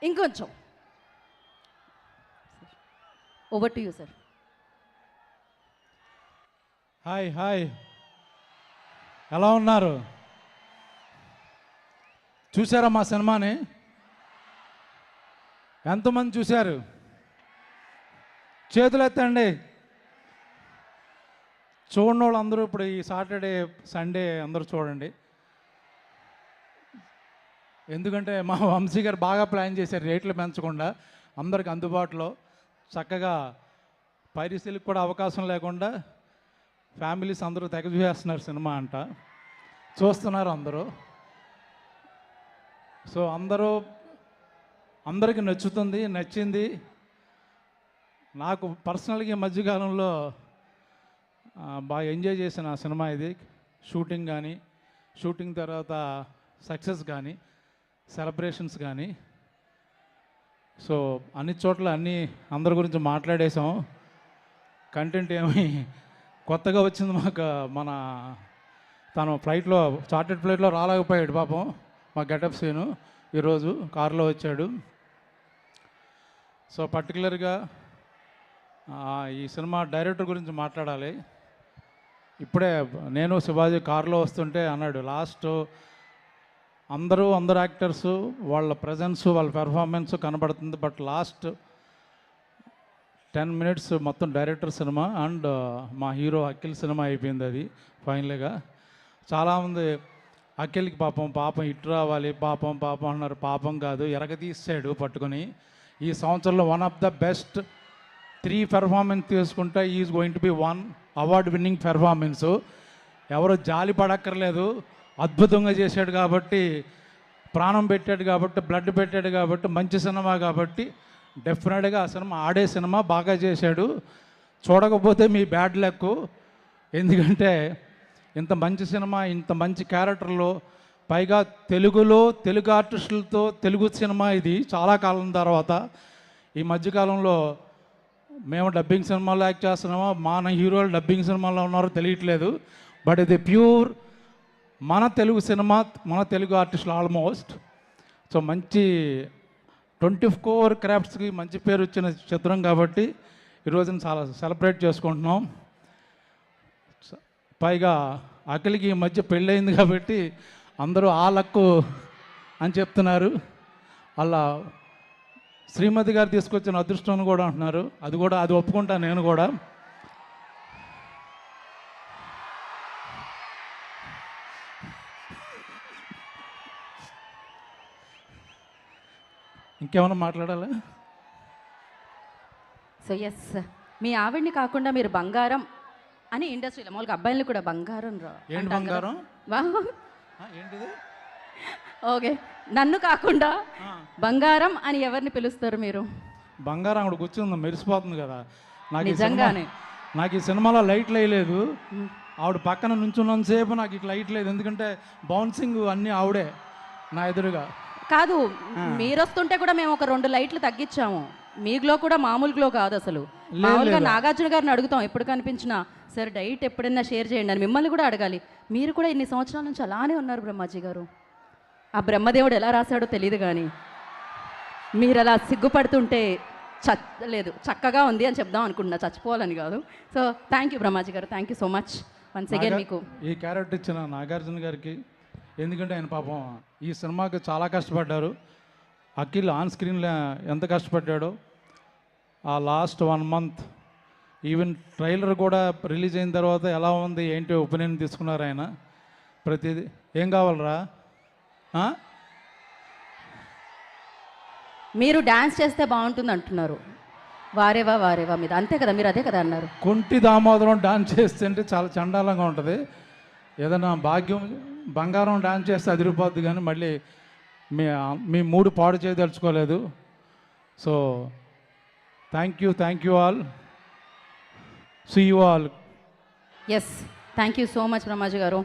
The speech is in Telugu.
ఇంకొంచెం. Over to you sir. Hi hi, ఎలా ఉన్నారు? చూసారా మా సినిమాని? ఎంతమంది చూశారు? చేతులు ఎత్తండి. చూడని వాళ్ళు అందరూ ఇప్పుడు ఈ సాటర్డే సండే అందరూ చూడండి. ఎందుకంటే మా వంశీ గారు బాగా ప్లాన్ చేశారు, రేట్లు పెంచకుండా అందరికి అందుబాటులో చక్కగా పైరసీలకు కూడా అవకాశం లేకుండా ఫ్యామిలీస్ అందరూ తెగ చూసేస్తున్నారు సినిమా అంట, చూస్తున్నారు అందరూ. సో అందరికీ నచ్చింది. నాకు పర్సనల్గా ఈ మధ్యకాలంలో బాగా ఎంజాయ్ చేసిన సినిమా ఇది. షూటింగ్ కానీ, షూటింగ్ తర్వాత సక్సెస్ కానీ, సెలబ్రేషన్స్ కానీ. సో అన్ని చోట్ల అందరి గురించి మాట్లాడేసాం. కంటెంట్ ఏమి కొత్తగా వచ్చింది మాకు. తను చార్టెడ్ ఫ్లైట్లో రాలేకపోయాడు పాపం. మా గెటప్ సీను ఈరోజు కారులో వచ్చాడు. సో పర్టికులర్గా ఈ సినిమా డైరెక్టర్ గురించి మాట్లాడాలి. ఇప్పుడే నేను శివాజీ కారులో వస్తుంటే అన్నాడు, లాస్ట్ అందరూ యాక్టర్స్ వాళ్ళ ప్రజెన్స్ వాళ్ళ పెర్ఫార్మెన్స్ కనబడుతుంది, బట్ లాస్ట్ 10 minutes మొత్తం డైరెక్టర్ సినిమా అండ్ మా హీరో అఖిల్ సినిమా అయిపోయింది. అది ఫైనల్గా చాలామంది అఖిల్కి పాపం ఇటు రావాలి పాపం అన్నారు. పాపం కాదు, ఎరగదీసాడు పట్టుకొని. ఈ సంవత్సరంలో one of the best 3 performance తీసుకుంటే is going to be 1 award winning performance. ఎవరు జాలి పడక్కర్లేదు, అద్భుతంగా చేశాడు కాబట్టి, ప్రాణం పెట్టాడు కాబట్టి, బ్లడ్ పెట్టాడు కాబట్టి, మంచి సినిమా కాబట్టి డెఫినెట్గా ఆ సినిమా ఆడే సినిమా, బాగా చేశాడు. చూడకపోతే మీ బ్యాడ్ లక్. ఎందుకంటే ఇంత మంచి సినిమా, ఇంత మంచి క్యారెక్టర్లో, పైగా తెలుగు ఆర్టిస్టులతో తెలుగు సినిమా ఇది చాలా కాలం తర్వాత. ఈ మధ్యకాలంలో మేము డబ్బింగ్ సినిమాలో యాక్ట్ చేస్తున్నామో, మన హీరోలు డబ్బింగ్ సినిమాలో ఉన్నారో తెలియట్లేదు. బట్ ఇది ప్యూర్ మన తెలుగు సినిమా, మన తెలుగు ఆర్టిస్టులు ఆల్మోస్ట్. సో మంచి 24 క్రాఫ్ట్స్కి మంచి పేరు వచ్చిన చిత్రం కాబట్టి ఈరోజున చాలా సెలబ్రేట్ చేసుకుంటున్నాం. పైగా అఖిల్కి ఈ మధ్య పెళ్ళయింది కాబట్టి అందరూ ఆ లక్కు అని చెప్తున్నారు. అలా శ్రీమతి గారు తీసుకొచ్చిన అదృష్టం అని కూడా అంటున్నారు. అది ఒప్పుకుంటాను నేను కూడా. ఇంకేమైనా మాట్లాడాలా? సో ఎస్, మీ ఆవిడ్ని కాకుండా మీరు బంగారం అని ఇండస్ట్రీలో మామూలుగా అబ్బాయిలు కూడా బంగారం ఏంటి బంగారం? ఏంటిది? ఓకే, నన్ను కాకుండా బంగారం అని ఎవరిని పిలుస్తారు మీరు? బంగారం అక్కడ కూర్చుంది, మెరిసిపోతుంది కదా. నిజంగానే నాకు ఈ సినిమాలో లైట్లు వేయలేదు. ఆవిడ పక్కన నుంచున్నంతసేపు నాకు ఇట్లా లైట్ లేదు, ఎందుకంటే బౌన్సింగ్ అన్నీ ఆవిడే నా ఎదురుగా. కాదు, మీరు వస్తుంటే కూడా మేము ఒక 2 లైట్లు తగ్గించాము. మీ గ్లో కూడా మామూలు గ్లో కాదు అసలు. మామూలుగా నాగార్జున గారిని అడుగుతాం ఎప్పుడు కనిపించినా, సార్ డైట్ ఎప్పుడైనా షేర్ చేయండి అని. మిమ్మల్ని కూడా అడగాలి. మీరు కూడా ఇన్ని సంవత్సరాల నుంచి అలానే ఉన్నారు బ్రహ్మాజీ గారు. ఆ బ్రహ్మదేవుడు ఎలా రాశాడో తెలియదు కానీ మీరు అలా సిగ్గుపడుతుంటే చక్కగా ఉంది అని చెప్దాం అనుకుంటున్నా, చచ్చిపోవాలని కాదు. సో థ్యాంక్ యూ బ్రహ్మాజీ గారు, thank you so much once again. మీకు ఈ క్యారెక్టర్ ఇచ్చిన నాగార్జున గారికి, ఎందుకంటే ఆయన పాపం ఈ సినిమాకి చాలా కష్టపడ్డారు. అఖిల్ ఆన్ స్క్రీన్లో ఎంత కష్టపడ్డాడో, ఆ లాస్ట్ 1 month ఈవెన్ ట్రైలర్ కూడా రిలీజ్ అయిన తర్వాత ఎలా ఉంది ఏంటి ఒపీనియన్ తీసుకున్నారు ఆయన. ప్రతిదీ ఏం కావాలరా, మీరు డ్యాన్స్ చేస్తే బాగుంటుంది అంటున్నారు. వారేవా మీద అంతే కదా, మీరు అదే కదా అన్నారు. కుంటి దామోదరం డాన్స్ చేస్తుంటే చాలా చండాలంగా ఉంటుంది. ఏదైనా బంగారం డాన్స్ చేస్తే అదిరిపోద్ది, కానీ మళ్ళీ మీ మూడు పాడు చేయదలుచుకోలేదు. So thank you all, see you all. Yes, thank you so much Brahmaji గారు.